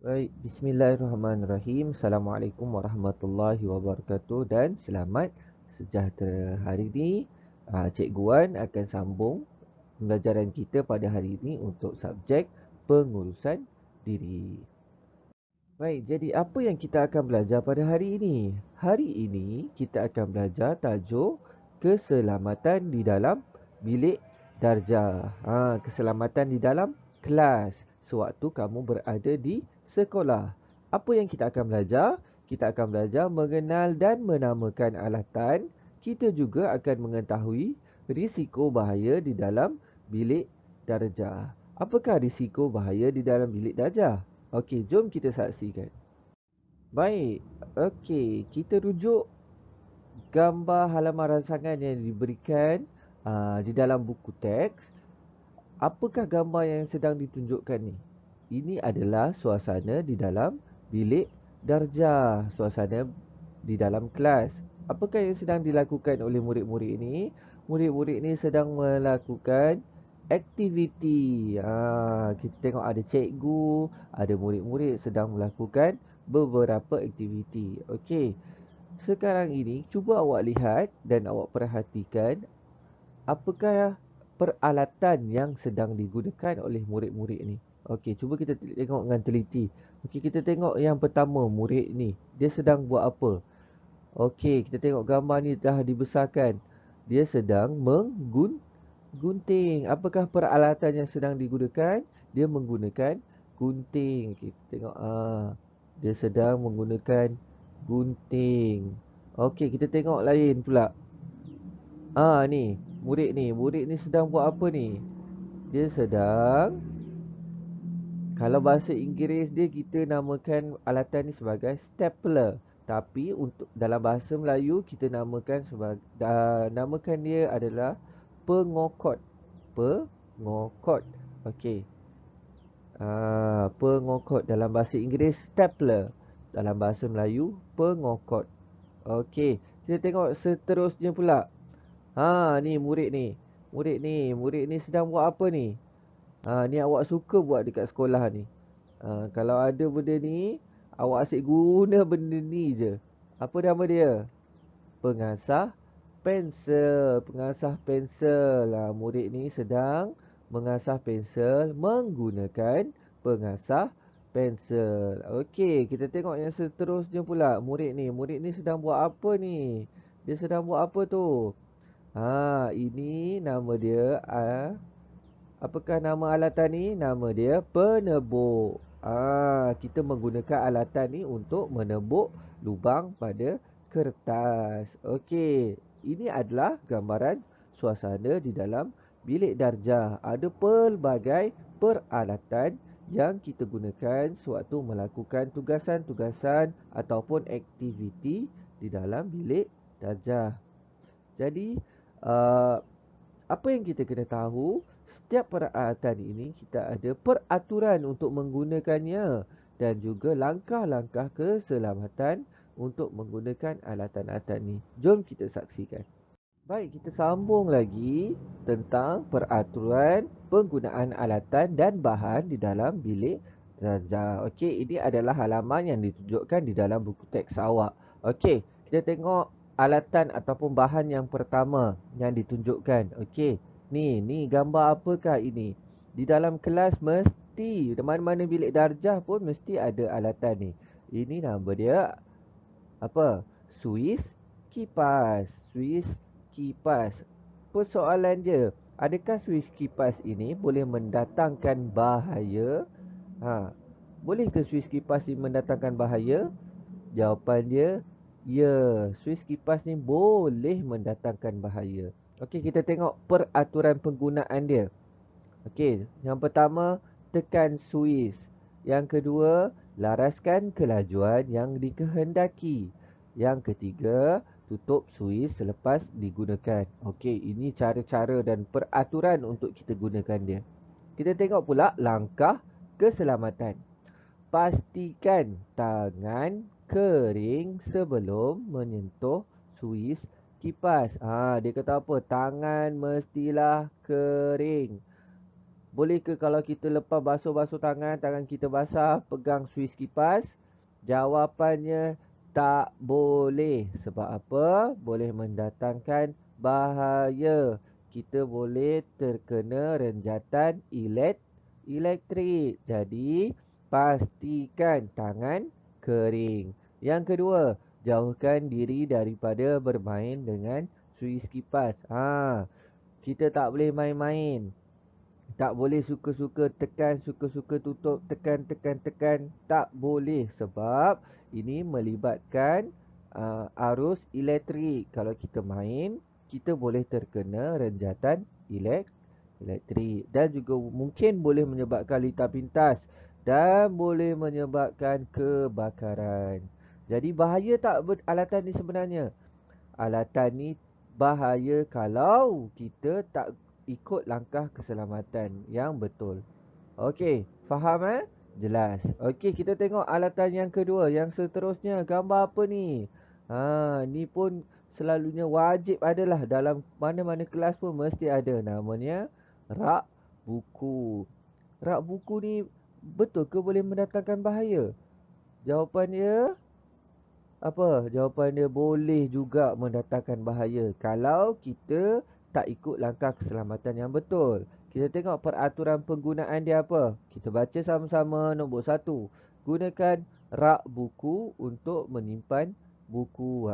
Baik, bismillahirrahmanirrahim. Assalamualaikum warahmatullahi wabarakatuh dan selamat sejahtera. Hari ini Cikgu Wan akan sambung pembelajaran kita pada hari ini untuk subjek pengurusan diri. Baik, jadi apa yang kita akan belajar pada hari ini? Hari ini kita akan belajar tajuk keselamatan di dalam bilik darjah. Keselamatan di dalam kelas sewaktu kamu berada di sekolah. Apa yang kita akan belajar? Kita akan belajar mengenal dan menamakan alatan. Kita juga akan mengetahui risiko bahaya di dalam bilik darjah. Apakah risiko bahaya di dalam bilik darjah? Okey, jom kita saksikan. Baik, okey, kita rujuk gambar halaman rancangan yang diberikan di dalam buku teks. Apakah gambar yang sedang ditunjukkan ni? Ini adalah suasana di dalam bilik darjah, suasana di dalam kelas. Apakah yang sedang dilakukan oleh murid-murid ini? Murid-murid ini sedang melakukan aktiviti. Kita tengok ada cikgu, ada murid-murid sedang melakukan beberapa aktiviti. Okey. Sekarang ini cuba awak lihat dan awak perhatikan apakah peralatan yang sedang digunakan oleh murid-murid ni. Okey, cuba kita tengok dengan teliti. Okey, kita tengok yang pertama murid ni. Dia sedang buat apa? Okey, kita tengok gambar ni dah dibesarkan. Dia sedang menggunting. Apakah peralatan yang sedang digunakan? Dia menggunakan gunting. Okey, kita tengok. Dia sedang menggunakan gunting. Okey, kita tengok lain pula. Ni, murid ni. Murid ni sedang buat apa ni? Dia sedang, kalau bahasa Inggeris dia, kita namakan alatan ni sebagai stapler. Tapi untuk dalam bahasa Melayu kita namakan dia adalah pengokot. Pengokot. Okey. Pengokot dalam bahasa Inggeris stapler. Dalam bahasa Melayu pengokot. Okey, kita tengok seterusnya pula. Ni murid ni. Murid ni sedang buat apa ni? Ni awak suka buat dekat sekolah ni. Kalau ada benda ni, awak asyik guna benda ni je. Apa nama dia? Pengasah pensel. Pengasah pensel. Murid ni sedang mengasah pensel menggunakan pengasah pensel. Okey, kita tengok yang seterusnya pula. Murid ni sedang buat apa ni? Dia sedang buat apa tu? Ini nama dia apakah nama alatan ni? Nama dia penebuk. Kita menggunakan alatan ni untuk menebuk lubang pada kertas. Okey, ini adalah gambaran suasana di dalam bilik darjah. Ada pelbagai peralatan yang kita gunakan sewaktu melakukan tugasan-tugasan ataupun aktiviti di dalam bilik darjah. Jadi, uh, apa yang kita kena tahu, setiap peralatan ini kita ada peraturan untuk menggunakannya dan juga langkah-langkah keselamatan untuk menggunakan alatan-alatan ini. Jom kita saksikan. Baik, kita sambung lagi tentang peraturan penggunaan alatan dan bahan di dalam bilik darjah. Okey, ini adalah halaman yang ditunjukkan di dalam buku teks awak. Okey, kita tengok alatan ataupun bahan yang pertama yang ditunjukkan. Okey, ni gambar apakah ini? Di dalam kelas mesti, di mana-mana bilik darjah pun mesti ada alatan ni. Ini nama dia apa? Suis kipas. Suis kipas. Persoalan dia, adakah suis kipas ini boleh mendatangkan bahaya? Boleh ke suis kipas ini mendatangkan bahaya? Jawapan dia, ya, suis kipas ni boleh mendatangkan bahaya. Okey, kita tengok peraturan penggunaan dia. Okey, yang pertama, tekan suis. Yang kedua, laraskan kelajuan yang dikehendaki. Yang ketiga, tutup suis selepas digunakan. Okey, ini cara-cara dan peraturan untuk kita gunakan dia. Kita tengok pula langkah keselamatan. Pastikan tangan kering sebelum menyentuh suis kipas. Dia kata apa? Tangan mestilah kering. Boleh ke kalau kita lepas basuh-basuh tangan, tangan kita basah, pegang suis kipas? Jawapannya tak boleh. Sebab apa? Boleh mendatangkan bahaya. Kita boleh terkena renjatan elektrik. Jadi, pastikan tangan kering. Yang kedua, jauhkan diri daripada bermain dengan suis kipas. Kita tak boleh main-main. Tak boleh suka-suka tekan, suka-suka tutup, tekan, tekan, tekan. Tak boleh sebab ini melibatkan arus elektrik. Kalau kita main, kita boleh terkena renjatan elektrik. Dan juga mungkin boleh menyebabkan lita pintas. Dan boleh menyebabkan kebakaran. Jadi bahaya tak alatan ni sebenarnya? Alatan ni bahaya kalau kita tak ikut langkah keselamatan yang betul. Okey, faham Jelas. Okey, kita tengok alatan yang kedua, yang seterusnya. Gambar apa ni? Ni pun selalunya wajib adalah dalam mana-mana kelas pun mesti ada. Namanya rak buku. Rak buku ni betul ke boleh mendatangkan bahaya? Jawapan dia apa? Jawapan dia boleh juga mendatangkan bahaya kalau kita tak ikut langkah keselamatan yang betul. Kita tengok peraturan penggunaan dia apa. Kita baca sama-sama. Nombor 1. Gunakan rak buku untuk menyimpan buku.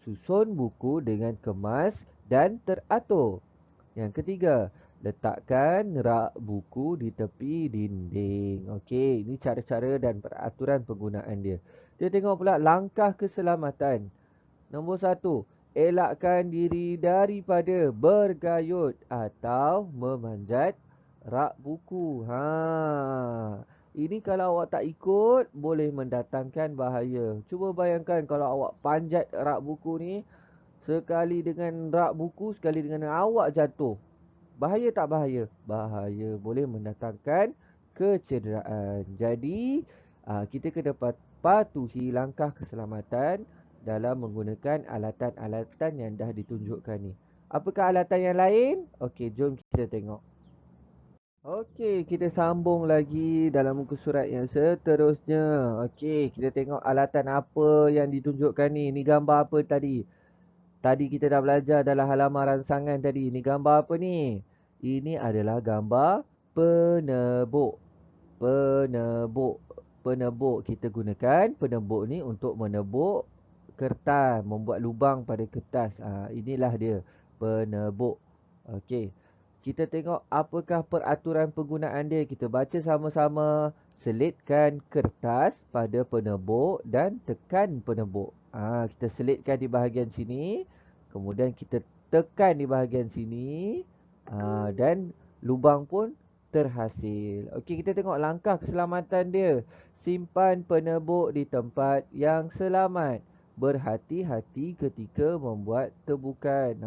Susun buku dengan kemas dan teratur. Yang ketiga, letakkan rak buku di tepi dinding. Okey, ini cara-cara dan peraturan penggunaan dia. Kita tengok pula langkah keselamatan. Nombor 1, elakkan diri daripada bergayut atau memanjat rak buku. Ini kalau awak tak ikut boleh mendatangkan bahaya. Cuba bayangkan kalau awak panjat rak buku ni, sekali dengan rak buku, sekali dengan awak jatuh. Bahaya tak bahaya? Bahaya. Boleh mendatangkan kecederaan. Jadi, kita kena patuhi langkah keselamatan dalam menggunakan alatan-alatan yang dah ditunjukkan ni. Apakah alatan yang lain? Okey, jom kita tengok. Okey, kita sambung lagi dalam muka surat yang seterusnya. Okey, kita tengok alatan apa yang ditunjukkan ni. Ni gambar apa tadi? Tadi kita dah belajar dalam halaman rangsangan tadi. Ni gambar apa ni? Ini adalah gambar penebuk. Penebuk. Penebuk. Kita gunakan penebuk ni untuk menebuk kertas. Membuat lubang pada kertas. Inilah dia. Penebuk. Okey. Kita tengok apakah peraturan penggunaan dia. Kita baca sama-sama. Selitkan kertas pada penebuk dan tekan penebuk. Kita selitkan di bahagian sini. Kemudian kita tekan di bahagian sini. Dan lubang pun terhasil. Okey, kita tengok langkah keselamatan dia. Simpan penebuk di tempat yang selamat. Berhati-hati ketika membuat tebukan.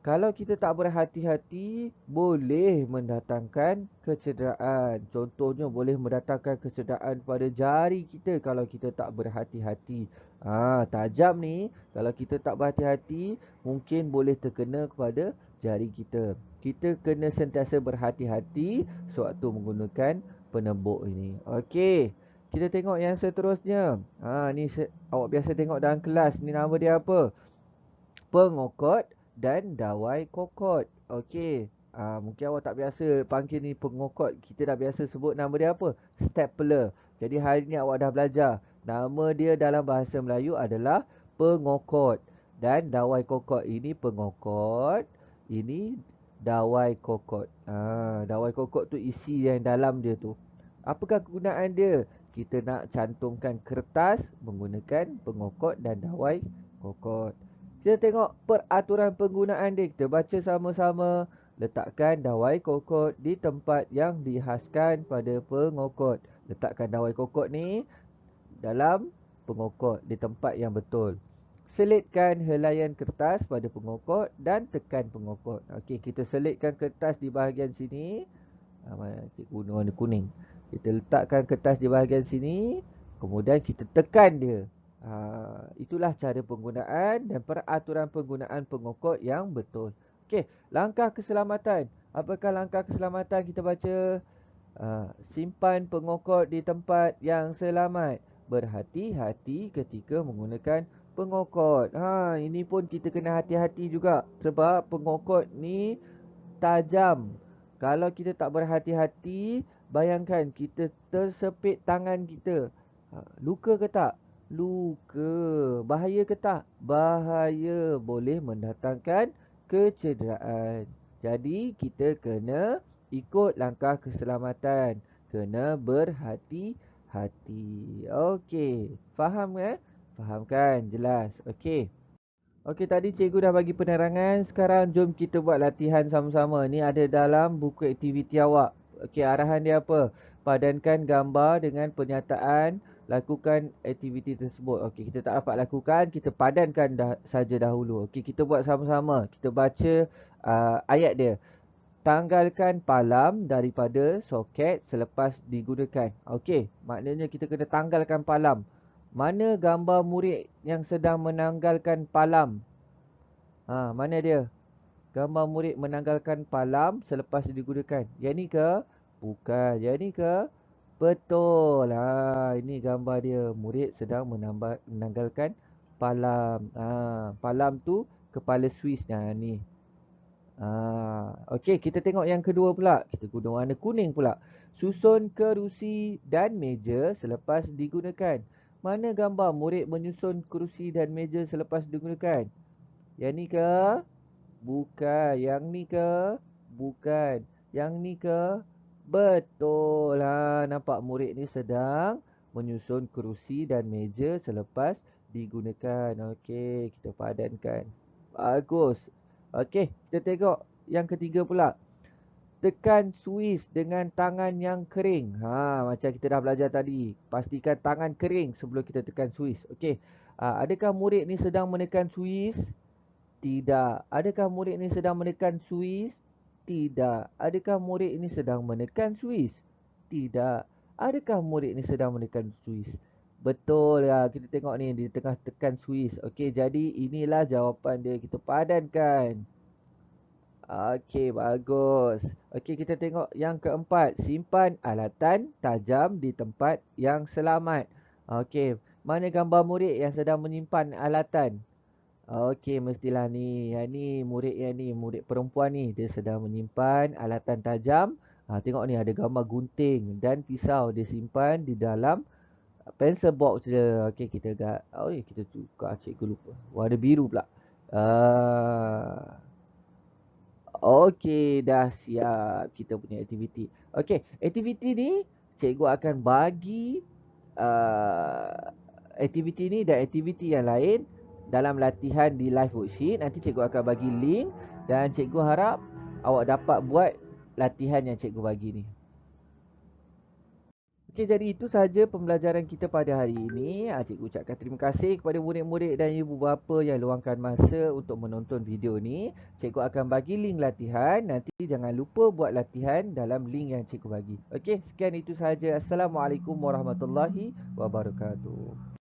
Kalau kita tak berhati-hati, boleh mendatangkan kecederaan. Contohnya boleh mendatangkan kecederaan pada jari kita kalau kita tak berhati-hati. Tajam ni, kalau kita tak berhati-hati, mungkin boleh terkena kepada jari kita. Kita kena sentiasa berhati-hati sewaktu menggunakan penebuk ini. Okey, kita tengok yang seterusnya. Ni awak biasa tengok dalam kelas. Ni nama dia apa? Pengokot dan dawai kokot. Okey. Mungkin awak tak biasa panggil ni pengokot. Kita dah biasa sebut nama dia apa? Stapler. Jadi hari ni awak dah belajar. Nama dia dalam bahasa Melayu adalah pengokot. Dan dawai kokot. Ini pengokot. Ini dawai kokot. Dawai kokot tu isi yang dalam dia tu. Apakah kegunaan dia? Kita nak cantumkan kertas menggunakan pengokot dan dawai kokot. Kita tengok peraturan penggunaan dia. Kita baca sama-sama. Letakkan dawai kokot di tempat yang dihaskan pada pengokot. Letakkan dawai kokot ni dalam pengokot di tempat yang betul. Selitkan helaian kertas pada pengokot dan tekan pengokot. Okey, kita selitkan kertas di bahagian sini. Cikgu warna kuning. Kita letakkan kertas di bahagian sini. Kemudian kita tekan dia. Itulah cara penggunaan dan peraturan penggunaan pengokot yang betul. Okey, langkah keselamatan. Apakah langkah keselamatan? Kita baca. Simpan pengokot di tempat yang selamat. Berhati-hati ketika menggunakan pengokot. Ini pun kita kena hati-hati juga. Sebab pengokot ni tajam. Kalau kita tak berhati-hati, bayangkan kita tersepit tangan kita. Luka ke tak? Luka. Bahaya ke tak? Bahaya. Boleh mendatangkan kecederaan. Jadi kita kena ikut langkah keselamatan. Kena berhati-hati. Okey. Faham kan? Faham kan? Jelas. Okey. Okey, tadi cikgu dah bagi penerangan. Sekarang jom kita buat latihan sama-sama. Ni ada dalam buku aktiviti awak. Okey, arahan dia apa? Padankan gambar dengan pernyataan. Lakukan aktiviti tersebut. Okey, kita tak dapat lakukan. Kita padankan saja dahulu. Okey, kita buat sama-sama. Kita baca ayat dia. Tanggalkan palam daripada soket selepas digunakan. Okey, maknanya kita kena tanggalkan palam. Mana gambar murid yang sedang menanggalkan palam? Mana dia? Gambar murid menanggalkan palam selepas digunakan. Yang ni ke? Bukan. Yang ni ke? Betul. Ini gambar dia. Murid sedang menanggalkan palam. Palam tu kepala Swiss. Ni. Okey, kita tengok yang kedua pula. Kita guna warna kuning pula. Susun kerusi dan meja selepas digunakan. Mana gambar murid menyusun kerusi dan meja selepas digunakan? Yang ni ke? Bukan. Yang ni ke? Bukan. Yang ni ke? Betul. Nampak murid ni sedang menyusun kerusi dan meja selepas digunakan. Okey, kita padankan. Bagus. Okey, kita tengok yang ketiga pula. Tekan Swiss dengan tangan yang kering. Macam kita dah belajar tadi. Pastikan tangan kering sebelum kita tekan Swiss. Okey. Adakah murid ni sedang menekan Swiss? Tidak. Adakah murid ni sedang menekan Swiss? Tidak. Adakah murid ini sedang menekan Swiss? Tidak. Adakah murid ini sedang menekan Swiss? Betul ya. Kita tengok ni di tengah tekan Swiss. Okey, jadi inilah jawapan dia. Kita padankan. Okey, bagus. Okey, kita tengok yang keempat. Simpan alatan tajam di tempat yang selamat. Okey, mana gambar murid yang sedang menyimpan alatan? Okey, mestilah ni. Yang ni murid perempuan ni. Dia sedang menyimpan alatan tajam. Tengok ni ada gambar gunting dan pisau. Dia simpan di dalam pencil box dia. Okey, kita tukar, cikgu lupa. Warna biru pula. Okey, dah siap kita punya aktiviti. Okey, aktiviti ni cikgu akan bagi aktiviti ni dan aktiviti yang lain dalam latihan di live worksheet. Nanti cikgu akan bagi link dan cikgu harap awak dapat buat latihan yang cikgu bagi ni. Okey, jadi itu sahaja pembelajaran kita pada hari ini. Cikgu ucapkan terima kasih kepada murid-murid dan ibu bapa yang luangkan masa untuk menonton video ni. Cikgu akan bagi link latihan. Nanti jangan lupa buat latihan dalam link yang cikgu bagi. Okey, sekian itu sahaja. Assalamualaikum warahmatullahi wabarakatuh.